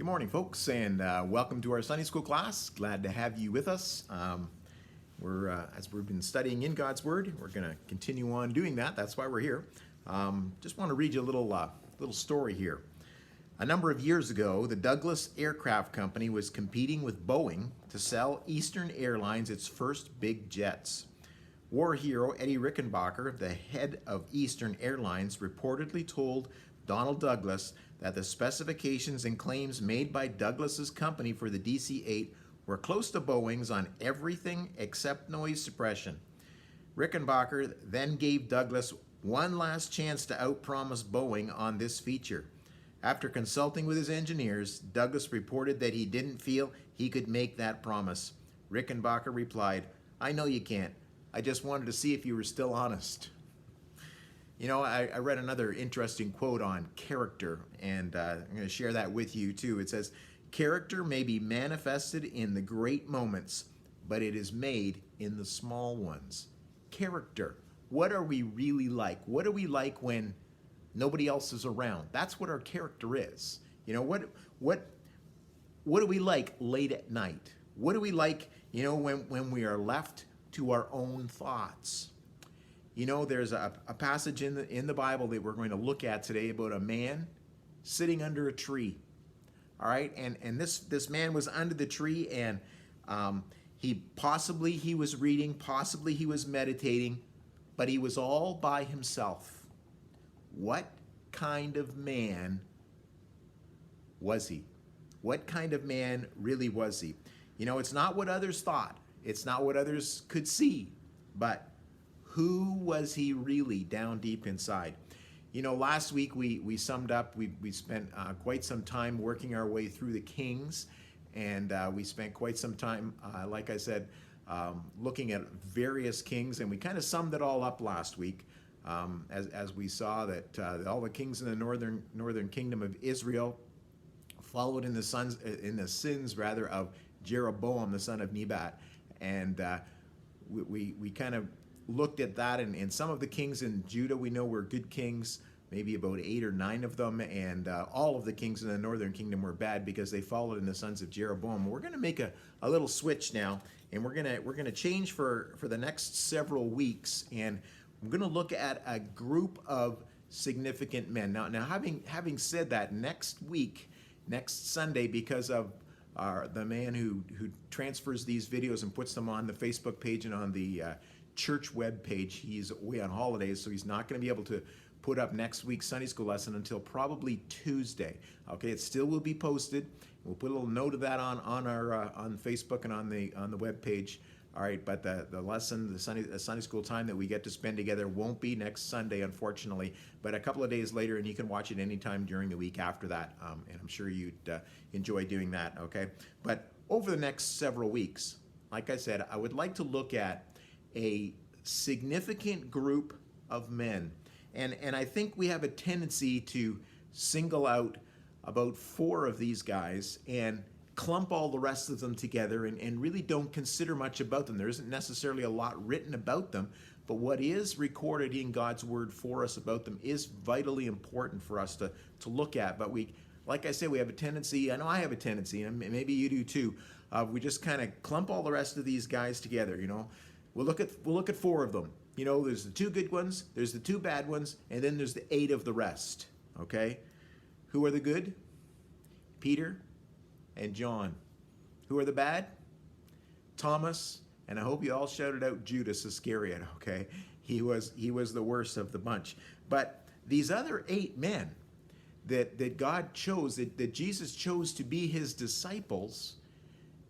Good morning, folks, and welcome to our Sunday School class. Glad to have you with us. As we've been studying in God's Word, we're going to continue on doing that. That's why we're here. Just want to read you a little story here. A number of years ago, the Douglas Aircraft Company was competing with Boeing to sell Eastern Airlines its first big jets. War hero Eddie Rickenbacker, the head of Eastern Airlines, reportedly told Donald Douglas that the specifications and claims made by Douglas's company for the DC-8 were close to Boeing's on everything except noise suppression. Rickenbacker then gave Douglas one last chance to outpromise Boeing on this feature. After consulting with his engineers, Douglas reported that he didn't feel he could make that promise. Rickenbacker replied, "I know you can't. I just wanted to see if you were still honest." You know, I read another interesting quote on character, and I'm going to share that with you too. It says, "Character may be manifested in the great moments, but it is made in the small ones." Character. What are we really like? What are we like when nobody else is around? That's what our character is. You know, what do we like late at night? What do we like, you know, when we are left to our own thoughts? You know, there's a passage in the Bible that we're going to look at today about a man sitting under a tree. All right, and this man was under the tree, and he was reading, possibly he was meditating, but he was all by himself. What kind of man was he? What kind of man really was he? You know, it's not what others thought. It's not what others could see, but who was he really down deep inside? You know, last week we summed up, we spent quite some time working our way through the Kings, and we spent quite some time, like I said, looking at various kings, and we kind of summed it all up last week as we saw that all the kings in the northern kingdom of Israel followed in the sins of Jeroboam, the son of Nebat, and we kind of looked at that, and some of the kings in Judah we know were good kings, maybe about 8 or 9 of them, and all of the kings in the northern kingdom were bad because they followed in the sons of Jeroboam. We're going to make a little switch now, and we're going to change for the next several weeks, and we're going to look at a group of significant men. Now having said that, next Sunday, because of the man who transfers these videos and puts them on the Facebook page and on the church web page, he's away on holidays, so he's not going to be able to put up next week's Sunday school lesson until probably Tuesday. Okay, it still will be posted. We'll put a little note of that on Facebook and on the web page. All right, but the lesson, the Sunday school time that we get to spend together won't be next Sunday, unfortunately, but a couple of days later, and you can watch it anytime during the week after that, and I'm sure you'd enjoy doing that. Okay, but over the next several weeks, like I said, I would like to look at a significant group of men. And I think we have a tendency to single out about 4 of these guys and clump all the rest of them together and really don't consider much about them. There isn't necessarily a lot written about them, but what is recorded in God's Word for us about them is vitally important for us to look at. But like I said, we have a tendency, I know I have a tendency, and maybe you do too, we just kind of clump all the rest of these guys together, you know. We'll look at 4 of them. You know, there's the 2 good ones, there's the 2 bad ones, and then there's the 8 of the rest. Okay? Who are the good? Peter and John. Who are the bad? Thomas, and I hope you all shouted out Judas Iscariot. Okay? He was the worst of the bunch. But these other 8 men that God chose, that Jesus chose to be his disciples,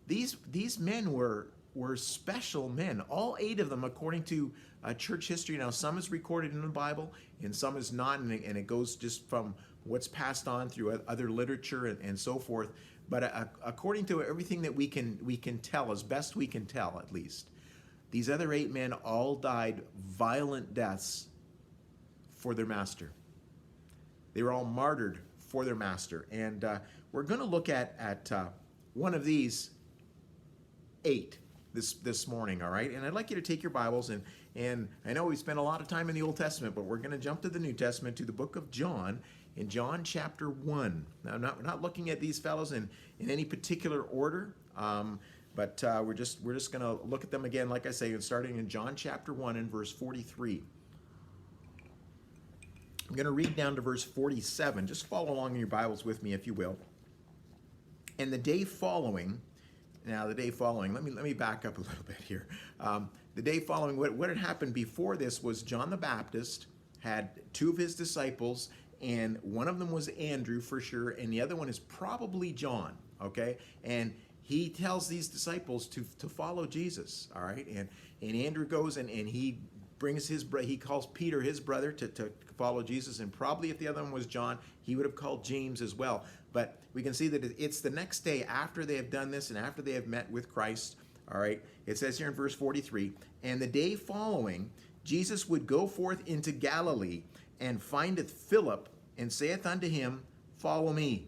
these men were special men, all 8 of them, according to church history. Now, some is recorded in the Bible, and some is not, and it goes just from what's passed on through other literature and so forth. But according to everything that we can tell, as best we can tell at least, these other 8 men all died violent deaths for their master. They were all martyred for their master. And we're going to look at one of these 8 this morning, all right? And I'd like you to take your Bibles, and I know we spent a lot of time in the Old Testament, but we're going to jump to the New Testament, to the book of John, in John chapter 1. Now, we're not looking at these fellows in any particular order, but we're just going to look at them again, like I say, starting in John chapter 1 and verse 43. I'm going to read down to verse 47. Just follow along in your Bibles with me, if you will. And the day following, let me back up a little bit here. The day following, what had happened before this was John the Baptist had two of his disciples, and one of them was Andrew for sure, and the other one is probably John, okay? And he tells these disciples to follow Jesus, all right? And Andrew goes and he brings he calls Peter his brother to follow Jesus, and probably if the other one was John, he would have called James as well. But we can see that it's the next day after they have done this and after they have met with Christ, all right? It says here in verse 43, and the day following, Jesus would go forth into Galilee, and findeth Philip, and saith unto him, Follow me.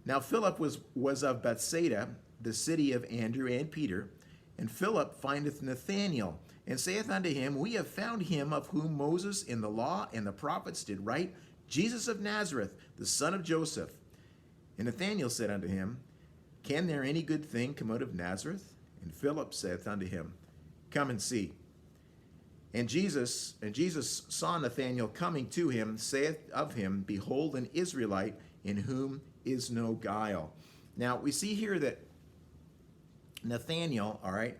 Now Philip was of Bethsaida, the city of Andrew and Peter. And Philip findeth Nathanael, and saith unto him, We have found him of whom Moses in the law and the prophets did write, Jesus of Nazareth, the son of Joseph. And Nathanael said unto him, Can there any good thing come out of Nazareth? And Philip saith unto him, Come and see. And Jesus saw Nathanael coming to him, saith of him, Behold, an Israelite in whom is no guile. Now we see here that Nathanael, all right,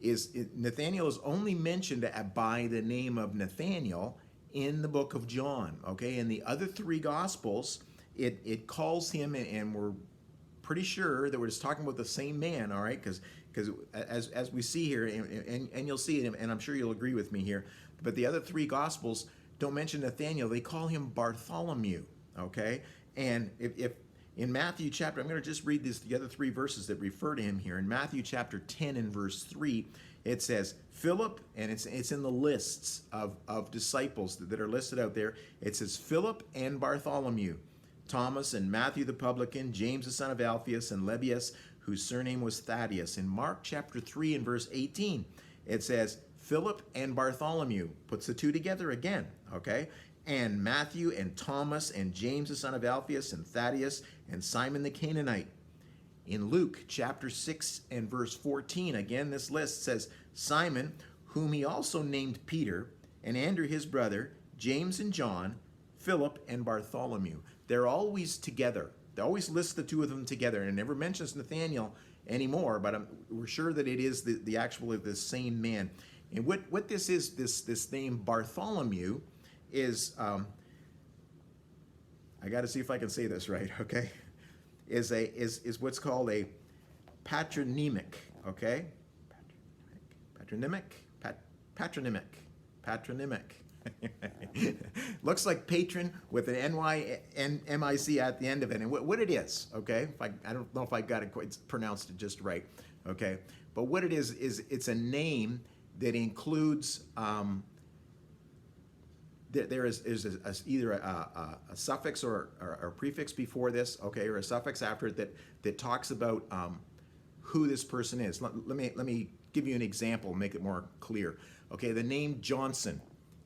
Nathanael is only mentioned by the name of Nathanael in the book of John. Okay, in the other three Gospels, it calls him, and we're pretty sure that we're just talking about the same man. All right, because as we see here, and you'll see it, and I'm sure you'll agree with me here, but the other three Gospels don't mention Nathanael; they call him Bartholomew. Okay, and if in Matthew chapter, I'm going to just read the other three verses that refer to him here. In Matthew chapter 10 and verse 3, it says, Philip, and it's in the lists of disciples that are listed out there. It says, Philip and Bartholomew, Thomas and Matthew the publican, James the son of Alphaeus, and Lebbaeus, whose surname was Thaddeus. In Mark chapter 3 and verse 18, it says, Philip and Bartholomew, puts the two together again, okay? And Matthew and Thomas and James the son of Alphaeus and Thaddeus and Simon the Canaanite. In Luke chapter 6 and verse 14, again this list says, Simon, whom he also named Peter, and Andrew his brother, James and John, Philip and Bartholomew. They're always together. They always list the two of them together, and it never mentions Nathanael anymore, but we're sure that it is the same man. And what this is, this name Bartholomew, is, I got to see if I can say this right, okay? Is what's called a patronymic, okay? Patronymic. Looks like patron with an N-Y-M-I-C at the end of it. And what it is, okay? I don't know if I got it quite pronounced it just right, okay? But what it is it's a name that includes there is either a suffix or a prefix before this, okay, or a suffix after it that talks about who this person is. Let me give you an example, make it more clear. Okay, the name Johnson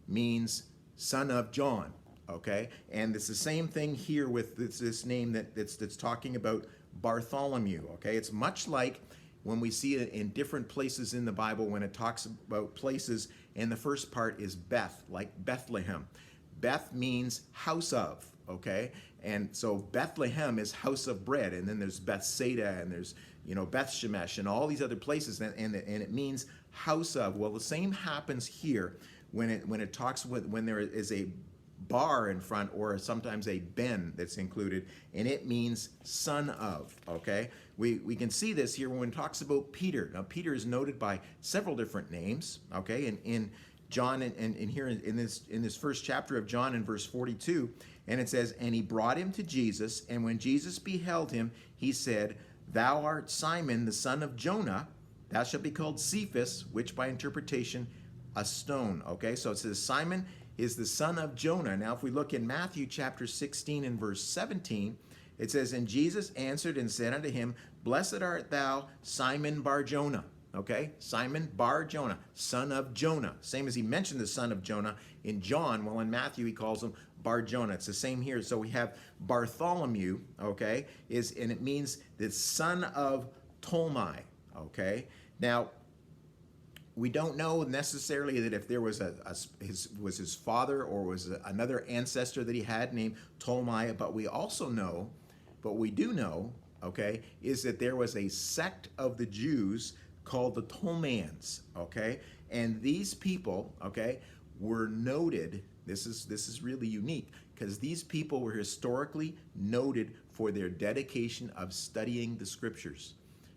means son of John. Okay, and it's the same thing here with this name that's talking about Bartholomew. Okay, it's much like when we see it in different places in the Bible when it talks about places, and the first part is Beth, like Bethlehem. Beth means house of, okay? And so Bethlehem is house of bread, and then there's Bethsaida, and there's, Beth Shemesh, and all these other places, and it means house of. Well, the same happens here when it talks when there is a bar in front, or sometimes a ben that's included, and it means son of, okay? We can see this here when it talks about Peter. Now, Peter is noted by several different names, okay? In John, and here in this first chapter of John in verse 42, and it says, And he brought him to Jesus, and when Jesus beheld him, he said, Thou art Simon, the son of Jonah, thou shalt be called Cephas, which by interpretation, a stone, okay? So it says Simon is the son of Jonah. Now, if we look in Matthew chapter 16 and verse 17, it says, And Jesus answered and said unto him, Blessed art thou, Simon Bar-Jonah. Okay? Simon Bar-Jonah, son of Jonah. Same as he mentioned the son of Jonah in John. Well, in Matthew, he calls him Bar-Jonah. It's the same here. So we have Bartholomew, okay, and it means the son of Ptolemy, okay. Now, we don't know necessarily that if there was his father or was another ancestor that he had named Ptolemy, but we do know, okay, is that there was a sect of the Jews called the Ptolemies, okay, and these people, okay, were noted. This is really unique because these people were historically noted for their dedication of studying the scriptures.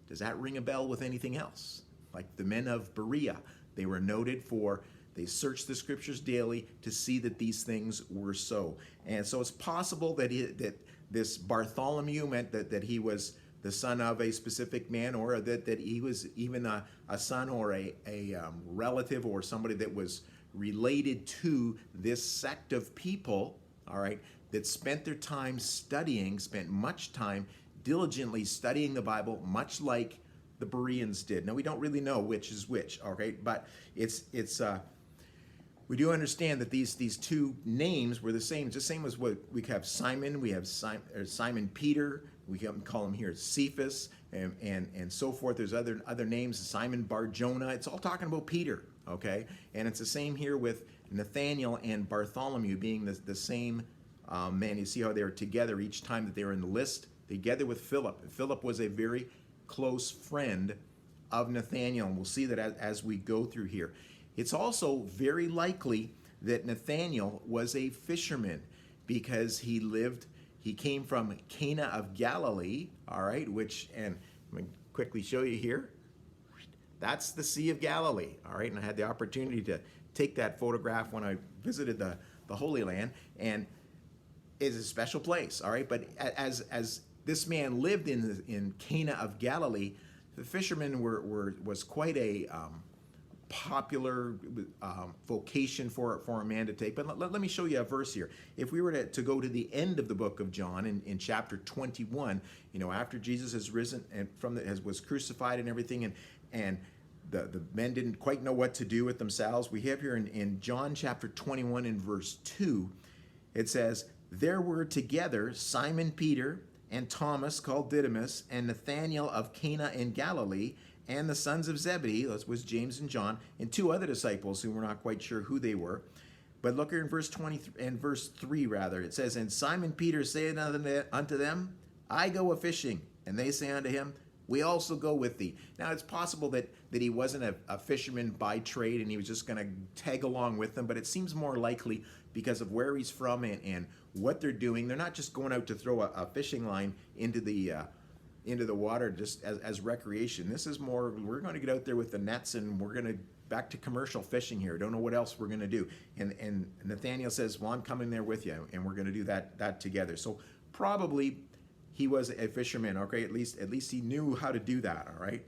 Does that ring a bell with anything else? Like the men of Berea, they were noted for, they searched the scriptures daily to see that these things were so. And so it's possible that this Bartholomew meant that he was the son of a specific man, or that he was even a son or a relative or somebody that was related to this sect of people, all right, that spent their time studying, spent much time diligently studying the Bible, much like the Bereans did. Now, we don't really know which is which, okay, but we do understand that these two names were the same. It's the same as what we have Simon. We have Simon Peter. We can call him here Cephas, and so forth. There's other names, Simon Bar-Jonah. It's all talking about Peter, okay? And it's the same here with Nathaniel and Bartholomew being the same man. You see how they're together each time that they're in the list, together with Philip. Philip was a very close friend of Nathaniel, and we'll see that as we go through here. It's also very likely that Nathaniel was a fisherman because he came from Cana of Galilee, all right, and I'm going to quickly show you here. That's the Sea of Galilee, all right, and I had the opportunity to take that photograph when I visited the Holy Land, and it's a special place, all right, but as this man lived in Cana of Galilee, the fishermen was quite a popular vocation for a man to take. But let me show you a verse here. If we were to go to the end of the book of John in chapter 21, after Jesus has risen and was crucified and everything, and the men didn't quite know what to do with themselves, we have here in John chapter 21 in verse 2, it says, "There were together Simon Peter and Thomas called Didymus, and Nathanael of Cana in Galilee, and the sons of Zebedee," that was James and John, and two other disciples who we're not quite sure who they were. But look here in verse 3, it says, "And Simon Peter said unto them, I go a fishing. And they say unto him, We also go with thee." Now, it's possible that he wasn't a fisherman by trade and he was just going to tag along with them, but it seems more likely because of where he's from and what they're doing. They're not just going out to throw a fishing line into the water just as recreation. This is more, we're going to get out there with the nets and we're going to back to commercial fishing here. Don't know what else we're going to do. And Nathaniel says, "Well, I'm coming there with you, and we're going to do that together." So probably he was a fisherman, okay? At least he knew how to do that, all right?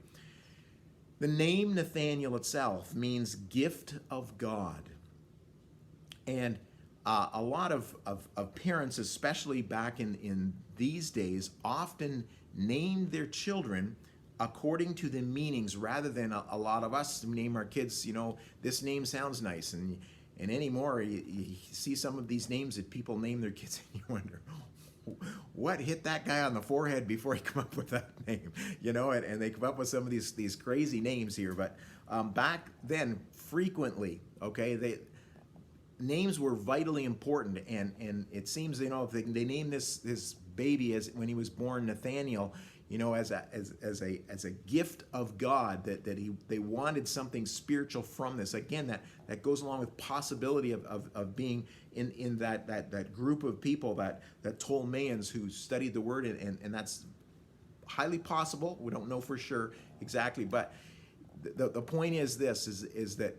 The name Nathaniel itself means gift of God. And a lot of parents, especially back in these days, often named their children according to the meanings rather than a lot of us name our kids, this name sounds nice. And anymore, you see some of these names that people name their kids and you wonder, what hit that guy on the forehead before he come up with that name? And they come up with some of these crazy names here. But back then, frequently, okay, names were vitally important, and it seems they named this baby when he was born Nathaniel, as a gift of God, that they wanted something spiritual from this. Again, that goes along with possibility of being in that group of people, that Ptolemies who studied the word, and that's highly possible. We don't know for sure exactly, but the point is this: is that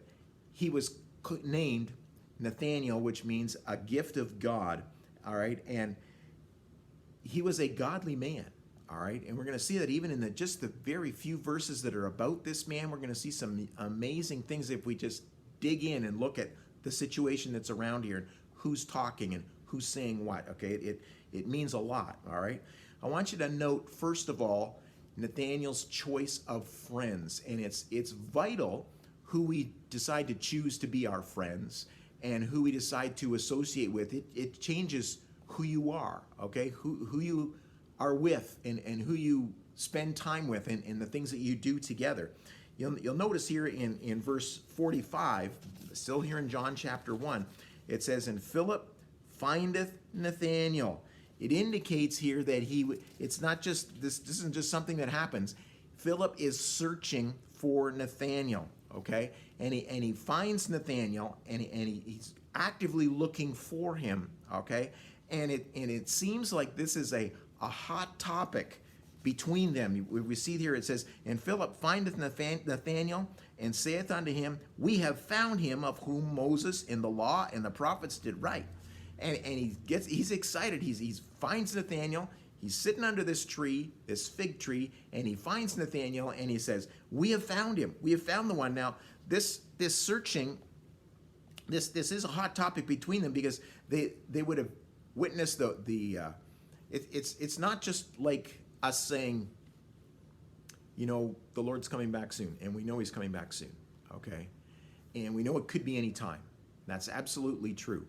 he was named Nathaniel, which means a gift of God, all right? And he was a godly man, all right? And we're going to see that even in just the very few verses that are about this man, we're going to see some amazing things if we just dig in and look at the situation that's around here, and who's talking and who's saying what, okay? It means a lot, all right? I want you to note, first of all, Nathaniel's choice of friends, and it's vital who we decide to choose to be our friends. and who we decide to associate with, it changes who you are, okay? Who you are with and who you spend time with and the things that you do together. You'll notice here in verse 45, still here in John chapter 1, it says, "And Philip findeth Nathanael." It indicates here that it's not just, this isn't just something that happens. Philip is searching for Nathanael, okay? And he finds Nathanael, and he's actively looking for him, okay? And it seems like this is a hot topic between them. We see here it says, "And Philip findeth Nathanael, and saith unto him, We have found him of whom Moses in the law and the prophets did write." And he's excited. He finds Nathanael. He's sitting under this tree, this fig tree, and he finds Nathanael, and he says, "We have found him. We have found the one." Now, this searching, this is a hot topic between them, because they would have witnessed it's not just like us saying, the Lord's coming back soon, and we know he's coming back soon, okay? And we know it could be any time. That's absolutely true.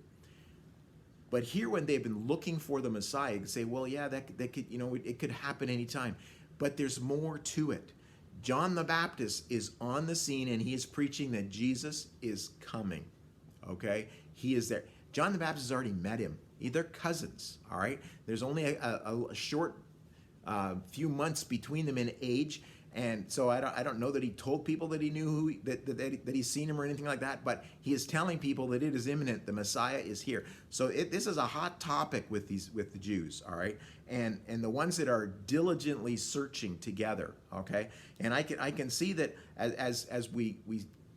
But here, when they've been looking for the Messiah, you can say, well, yeah, that could, it could happen anytime. But there's more to it. John the Baptist is on the scene, and he is preaching that Jesus is coming, okay? He is there. John the Baptist has already met him. They're cousins, all right? There's only a short few months between them in age. And so I don't know that he told people that he knew that he's seen him or anything like that, but he is telling people that it is imminent. The Messiah is here. So this is a hot topic with the Jews, all right, and the ones that are diligently searching together, okay. And I can see that as we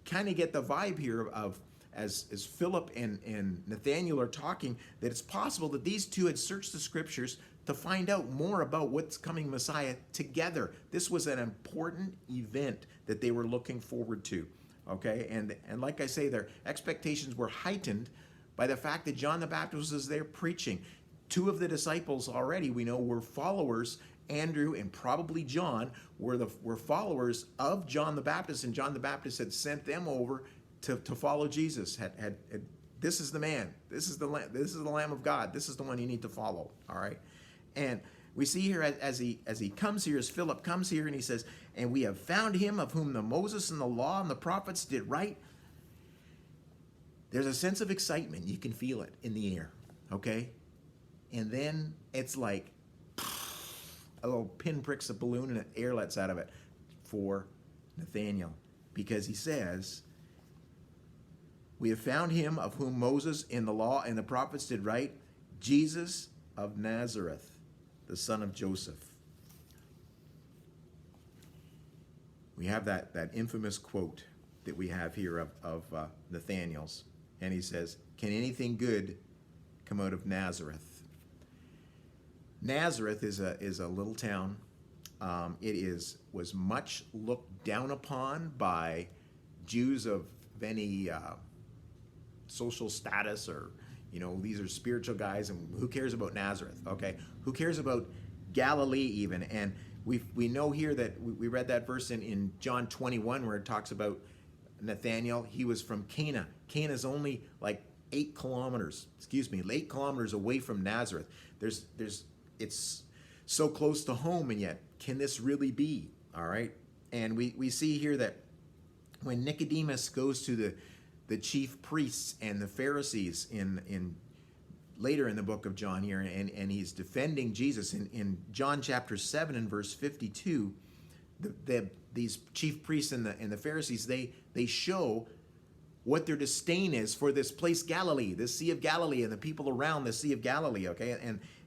kind of get the vibe here of as Philip and Nathanael are talking, that it's possible that these two had searched the scriptures to find out more about what's coming Messiah together. This was an important event that they were looking forward to, okay? And like I say, their expectations were heightened by the fact that John the Baptist was there preaching. Two of the disciples already, we know, were followers. Andrew and probably John were followers of John the Baptist, and John the Baptist had sent them over to follow Jesus. This is the man. This is the Lamb of God. This is the one you need to follow, all right? And we see here as he comes here, as Philip comes here, and he says, "And we have found him of whom the Moses and the law and the prophets did write." There's a sense of excitement. You can feel it in the air, okay? And then it's like a little pin pricks a balloon and air lets out of it for Nathanael, because he says, "We have found him of whom Moses in the law and the prophets did write, Jesus of Nazareth, the son of Joseph." We have that infamous quote that we have here of Nathanael's, and he says, "Can anything good come out of Nazareth?" Nazareth is a little town. It was much looked down upon by Jews of any social status, or these are spiritual guys, and who cares about Nazareth, okay? Who cares about Galilee even? And we know here that we read that verse in John 21 where it talks about Nathanael. He was from Cana. Cana is only like 8 kilometers away from Nazareth. It's so close to home, and yet can this really be, all right? And we see here that when Nicodemus goes to the chief priests and the Pharisees in later in the book of John here, and he's defending Jesus in John chapter 7 and verse 52, these chief priests and the Pharisees, they show what their disdain is for this place Galilee, this Sea of Galilee, and the people around the Sea of Galilee, okay,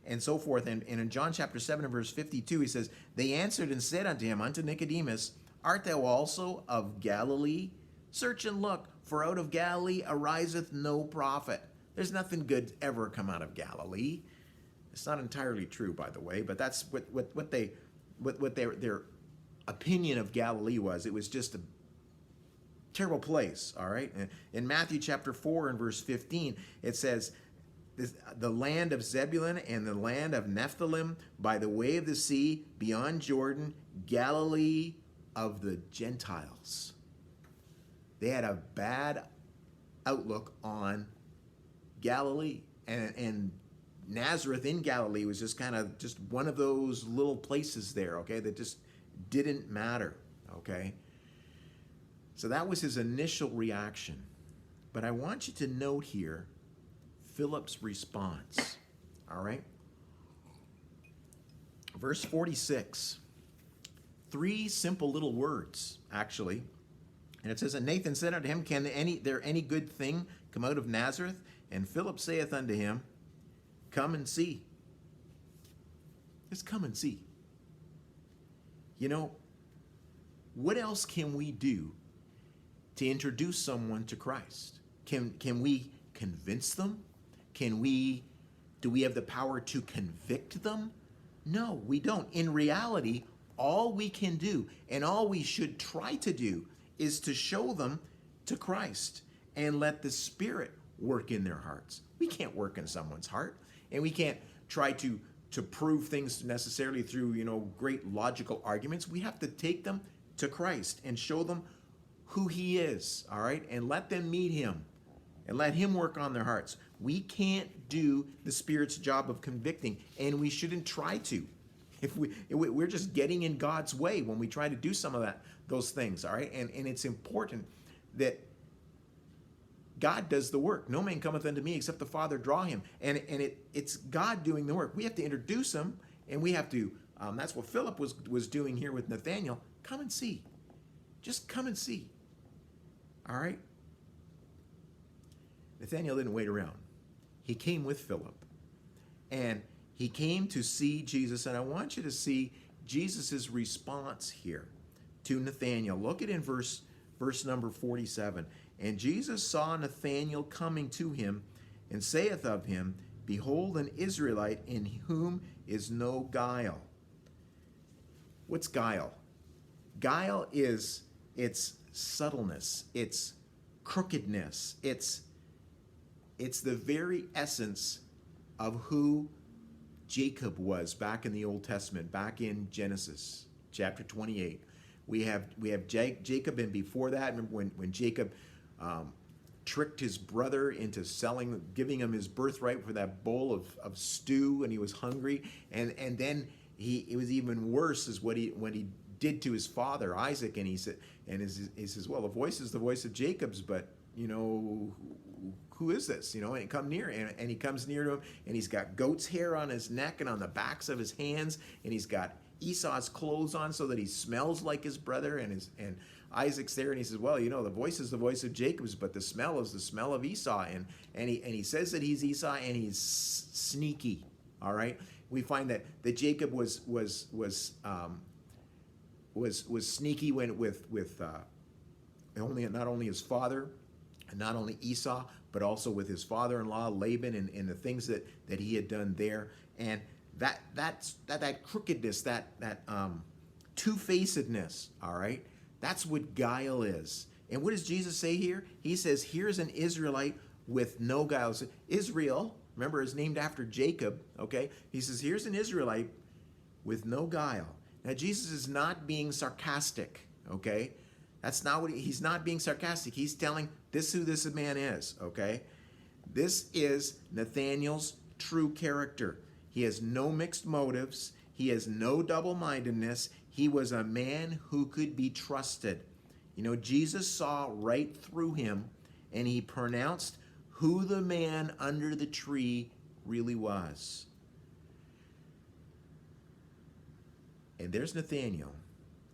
and so forth. And in John chapter 7 and verse 52, he says, "They answered and said unto him, unto Nicodemus, Art thou also of Galilee? Search and look, for out of Galilee ariseth no prophet." There's nothing good ever come out of Galilee. It's not entirely true, by the way, but that's what their opinion of Galilee was. It was just a terrible place, all right? In Matthew chapter 4 and verse 15, it says, "The land of Zebulun and the land of Nephthalim by the way of the sea beyond Jordan, Galilee of the Gentiles." They had a bad outlook on Galilee. And Nazareth in Galilee was just kind of just one of those little places there, okay, that just didn't matter, okay? So that was his initial reaction. But I want you to note here Philip's response, all right? Verse 46, 3 simple little words, actually. And it says, And Nathan said unto him, Can there any good thing come out of Nazareth? And Philip saith unto him, Come and see. Just come and see. You know, what else can we do to introduce someone to Christ? Can we convince them? Do we have the power to convict them? No, we don't. In reality, all we can do and all we should try to do is to show them to Christ and let the Spirit work in their hearts. We can't work in someone's heart, and we can't try to prove things necessarily through, great logical arguments. We have to take them to Christ and show them who he is, all right? And let them meet him and let him work on their hearts. We can't do the Spirit's job of convicting, and we shouldn't try to. If we're just getting in God's way when we try to do some of those things, all right? And it's important that God does the work. No man cometh unto me except the Father draw him. And it's God doing the work. We have to introduce him, and we have to, that's what Philip was doing here with Nathanael. Come and see. Just come and see. All right? Nathanael didn't wait around. He came with Philip. And he came to see Jesus. And I want you to see Jesus' response here to Nathanael. Look at in verse number 47. And Jesus saw Nathanael coming to him, and saith of him, Behold, an Israelite in whom is no guile. What's guile? Guile is its subtleness, its crookedness, it's the very essence of who Jacob was back in the Old Testament, back in Genesis chapter 28. We have Jacob, and before that, remember when Jacob tricked his brother into giving him his birthright for that bowl of stew, and he was hungry, and then it was even worse is when he did to his father Isaac, and he says, well, the voice is the voice of Jacob's, but who is this? And come near, and he comes near to him, and he's got goat's hair on his neck and on the backs of his hands, and he's got Esau's clothes on so that he smells like his brother, and Isaac's there, and he says, well, the voice is the voice of Jacob's, but the smell is the smell of Esau, and he says that he's Esau, and he's sneaky. All right, we find that Jacob was sneaky with not only his father, and not only Esau, but also with his father-in-law Laban, and the things that he had done there, and that crookedness, that two-facedness, all right, that's what guile is. And what does Jesus say here? He says, here's an Israelite with no guile. So Israel, remember, is named after Jacob, okay? He says, here's an Israelite with no guile. Now, Jesus is not being sarcastic, okay? That's not what he's not being sarcastic. He's telling this who this man is, okay? This is Nathanael's true character. He has no mixed motives. He has no double-mindedness. He was a man who could be trusted. Jesus saw right through him, and he pronounced who the man under the tree really was. And there's Nathanael.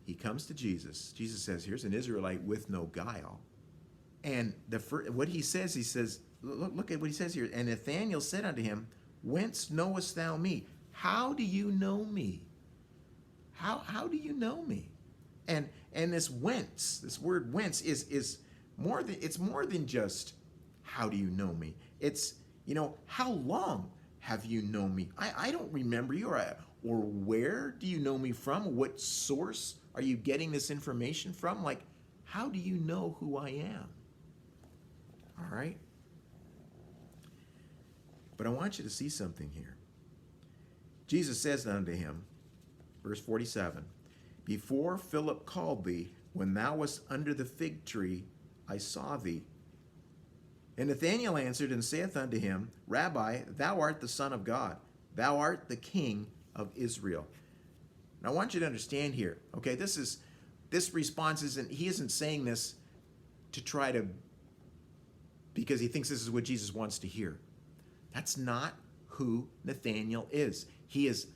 He comes to Jesus. Jesus says, here's an Israelite with no guile. And what he says, look at what he says here. And Nathanael said unto him, Whence knowest thou me? How do you know me? How do you know me? And this whence, this word whence is more than just how do you know me? It's, how long have you known me? I don't remember you, or where do you know me from? What source are you getting this information from? Like, how do you know who I am? All right? But I want you to see something here. Jesus says unto him, verse 47, Before Philip called thee, when thou wast under the fig tree, I saw thee. And Nathanael answered and saith unto him, Rabbi, thou art the Son of God. Thou art the King of Israel. Now I want you to understand here, okay, this response he isn't saying this to try to, because he thinks this is what Jesus wants to hear. That's not who Nathanael is. Here's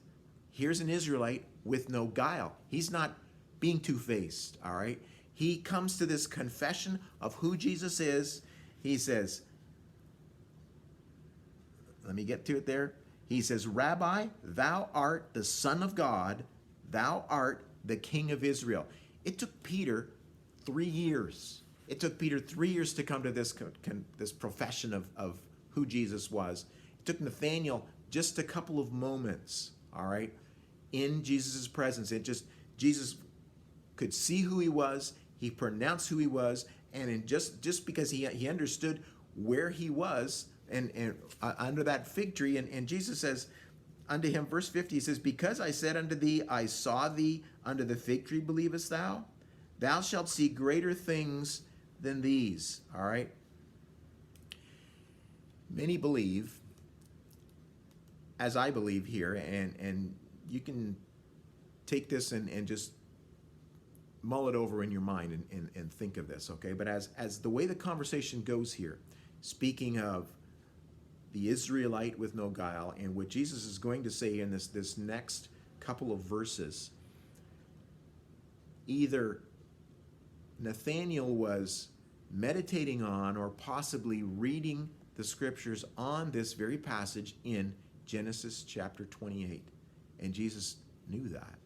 an Israelite with no guile. He's not being two-faced, all right? He comes to this confession of who Jesus is. He says, let me get to it there. He says, Rabbi, thou art the Son of God. Thou art the King of Israel. It took Peter 3 years. It took Peter 3 years to come to this profession of who Jesus was. It took Nathanael just a couple of moments, all right, in Jesus' presence. Jesus could see who he was. He pronounced who he was. And just because he understood where he was and under that fig tree, and Jesus says unto him, verse 50, he says, Because I said unto thee, I saw thee under the fig tree, believest thou? Thou shalt see greater things than these. All right? Many believe, as I believe here, and you can take this and just mull it over in your mind and think of this, okay? But as the way the conversation goes here, speaking of the Israelite with no guile, and what Jesus is going to say in this next couple of verses, either Nathanael was meditating on or possibly reading the scriptures on this very passage in Genesis chapter 28. And Jesus knew that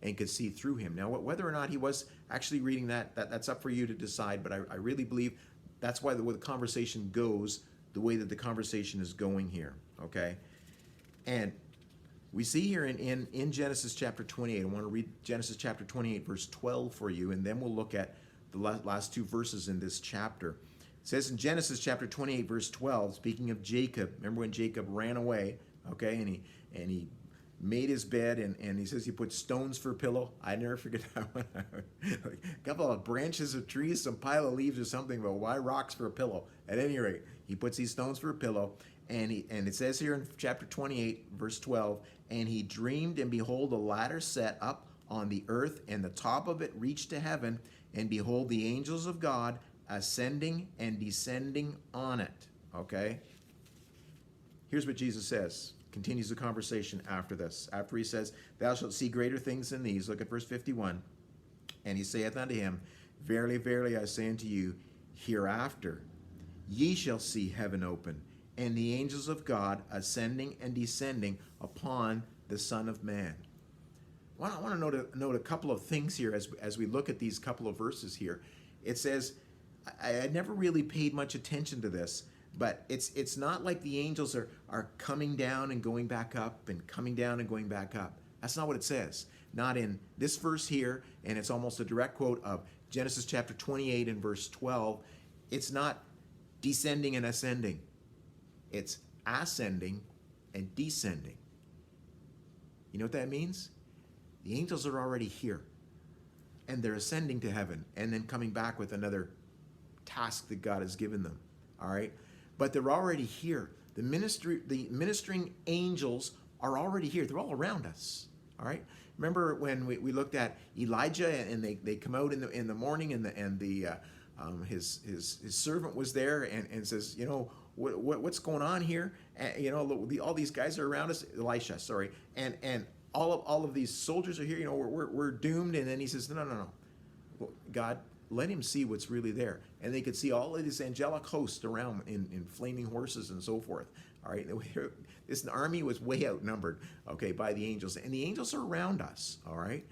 and could see through him. Now, whether or not he was actually reading that's up for you to decide, but I really believe that's why the way the conversation goes, the way that the conversation is going here, okay? And we see here in Genesis chapter 28, I want to read Genesis chapter 28, verse 12 for you, and then we'll look at the last two verses in this chapter. It says in Genesis chapter 28, verse 12, speaking of Jacob, remember when Jacob ran away, okay, and he made his bed, and he says he put stones for a pillow. I never forget that one. Like a couple of branches of trees, some pile of leaves or something, but why rocks for a pillow? At any rate, he puts these stones for a pillow, and it says here in chapter 28, verse 12, and he dreamed, and behold, a ladder set up on the earth, and the top of it reached to heaven, and behold, the angels of God ascending and descending on it. Okay? Here's what Jesus says. Continues the conversation after this. After he says, Thou shalt see greater things than these. Look at verse 51. And he saith unto him, Verily, verily, I say unto you, hereafter ye shall see heaven open, and the angels of God ascending and descending upon the Son of Man. I want to note a couple of things here as we look at these couple of verses here. It says, I had never really paid much attention to this, but it's not like the angels are coming down and going back up and coming down and going back up. That's not what it says. Not in this verse here, and it's almost a direct quote of Genesis chapter 28 and verse 12. It's not descending and ascending. It's ascending and descending. You know what that means? The angels are already here, and they're ascending to heaven and then coming back with another task that God has given them. All right? But they're already here. The ministering angels are already here. They're all around us. All right. Remember when we looked at Elijah and they come out in the morning and his servant was there and says, you know, what's going on here? And, you know, all these guys are around us. Elisha, sorry, and all of these soldiers are here. You know, we're doomed. And then he says, no. Well, God, let him see what's really there. And they could see all of this angelic host around in flaming horses and so forth. All right. This army was way outnumbered, okay, by the angels. And the angels are around us. All right.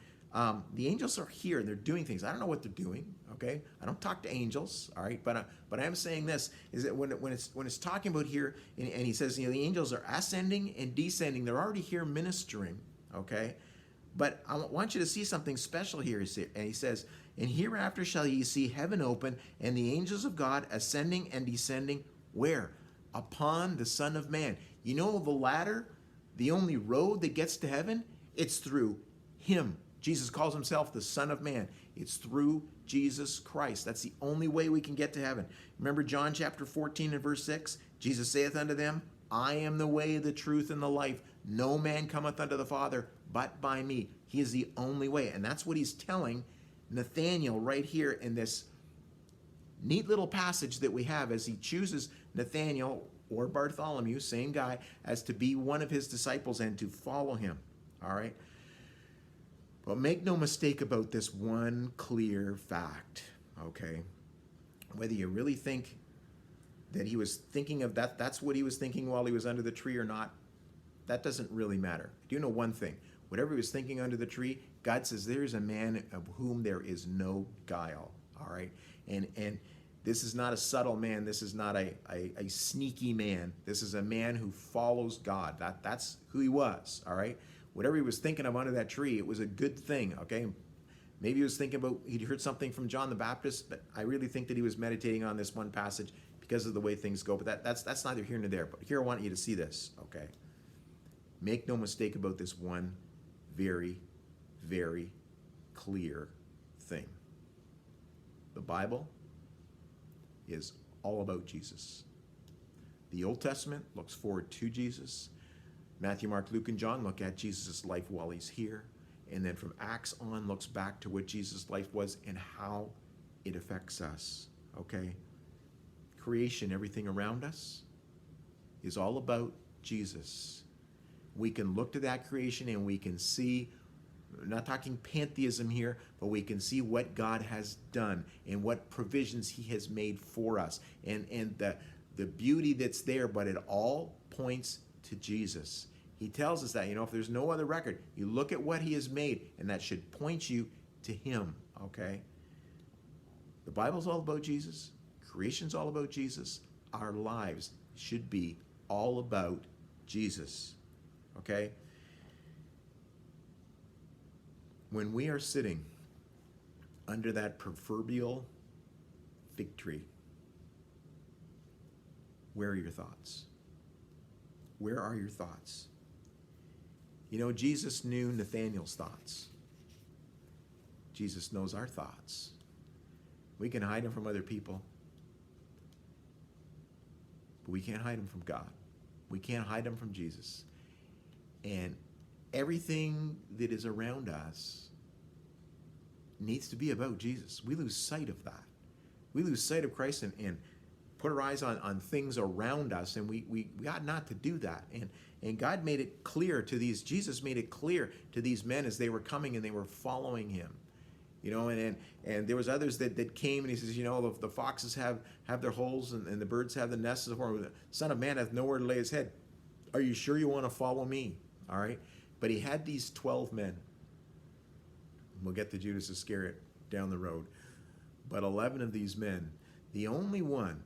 The angels are here and they're doing things. I don't know what they're doing. Okay. I don't talk to angels. All right. But I am saying this is that when it's talking about here and he says, you know, the angels are ascending and descending. They're already here ministering. Okay. But I want you to see something special here. And he says, and hereafter shall ye see heaven open, and the angels of God ascending and descending, where? Upon the Son of Man. You know the ladder, the only road that gets to heaven? It's through him, Jesus calls himself the Son of Man. It's through Jesus Christ. That's the only way we can get to heaven. Remember John chapter 14 and verse 6? Jesus saith unto them, I am the way, the truth, and the life. No man cometh unto the Father but by me. He is the only way. And that's what he's telling Nathanael right here in this neat little passage that we have as he chooses Nathanael or Bartholomew, same guy, as to be one of his disciples and to follow him. All right? But make no mistake about this one clear fact, okay? Whether you really think that he was thinking of that, that's what he was thinking while he was under the tree or not, that doesn't really matter. I do know one thing. Whatever he was thinking under the tree, God says there is a man of whom there is no guile, all right? And this is not a subtle man. This is not a sneaky man. This is a man who follows God. That's who he was, all right? Whatever he was thinking of under that tree, it was a good thing, okay? Maybe he was thinking about, he'd heard something from John the Baptist, but I really think that he was meditating on this one passage because of the way things go. But that's neither here nor there. But here I want you to see this, okay? Make no mistake about this one very, very clear thing. The Bible is all about Jesus. The Old Testament looks forward to Jesus. Matthew, Mark, Luke, and John look at Jesus' life while he's here. And then from Acts on looks back to what Jesus' life was and how it affects us, okay? Creation, everything around us, is all about Jesus. We can look to that creation and we can see, we're not talking pantheism here, but we can see what God has done and what provisions he has made for us and the beauty that's there, but it all points to Jesus. He tells us that, if there's no other record, you look at what he has made, and that should point you to him, okay? The Bible's all about Jesus. Creation's all about Jesus. Our lives should be all about Jesus, okay? When we are sitting under that proverbial fig tree, where are your thoughts? Where are your thoughts? Jesus knew Nathanael's thoughts. Jesus knows our thoughts. We can hide them from other people, but we can't hide them from God. We can't hide them from Jesus. And everything that is around us needs to be about Jesus. We lose sight of that. We lose sight of Christ and put our eyes on things around us, and we ought not to do that. And God made it clear to Jesus made it clear to these men as they were coming and they were following him. And there was others that came, and he says, the foxes have their holes and the birds have the nests. The Son of Man hath nowhere to lay his head. Are you sure you want to follow me? All right. But he had these 12 men. We'll get to Judas Iscariot down the road. But 11 of these men, the only one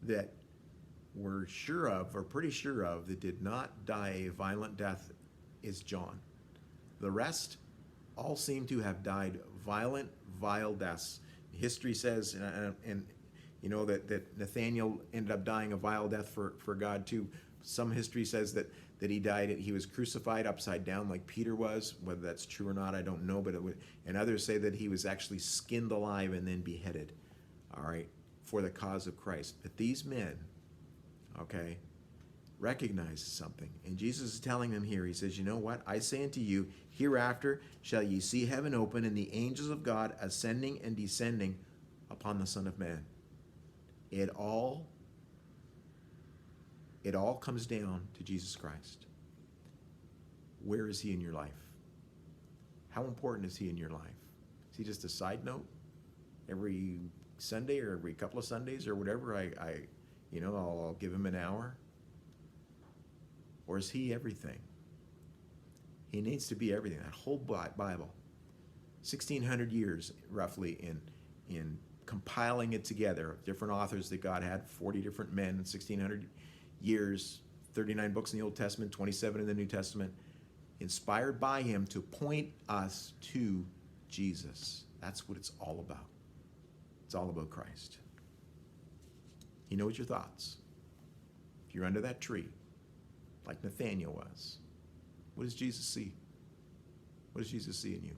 that we're sure of, or pretty sure of, that did not die a violent death is John. The rest all seem to have died violent, vile deaths. History says, that Nathanael ended up dying a vile death for God too. Some history says that he died, he was crucified upside down like Peter was. Whether that's true or not, I don't know. And others say that he was actually skinned alive and then beheaded, all right, for the cause of Christ. But these men, okay, recognize something. And Jesus is telling them here, he says, you know what? I say unto you, hereafter shall ye see heaven open and the angels of God ascending and descending upon the Son of Man. It all comes down to Jesus Christ. Where is he in your life? How important is he in your life? Is he just a side note? Every Sunday or every couple of Sundays or whatever, I'll give him an hour? Or is he everything? He needs to be everything. That whole Bible, 1,600 years roughly in compiling it together. Different authors that God had, 40 different men in 1,600 years, 39 books in the Old Testament, 27 in the New Testament, inspired by him to point us to Jesus. That's what it's all about. It's all about Christ. He knows your thoughts. If you're under that tree, like Nathanael was, what does Jesus see? What does Jesus see in you?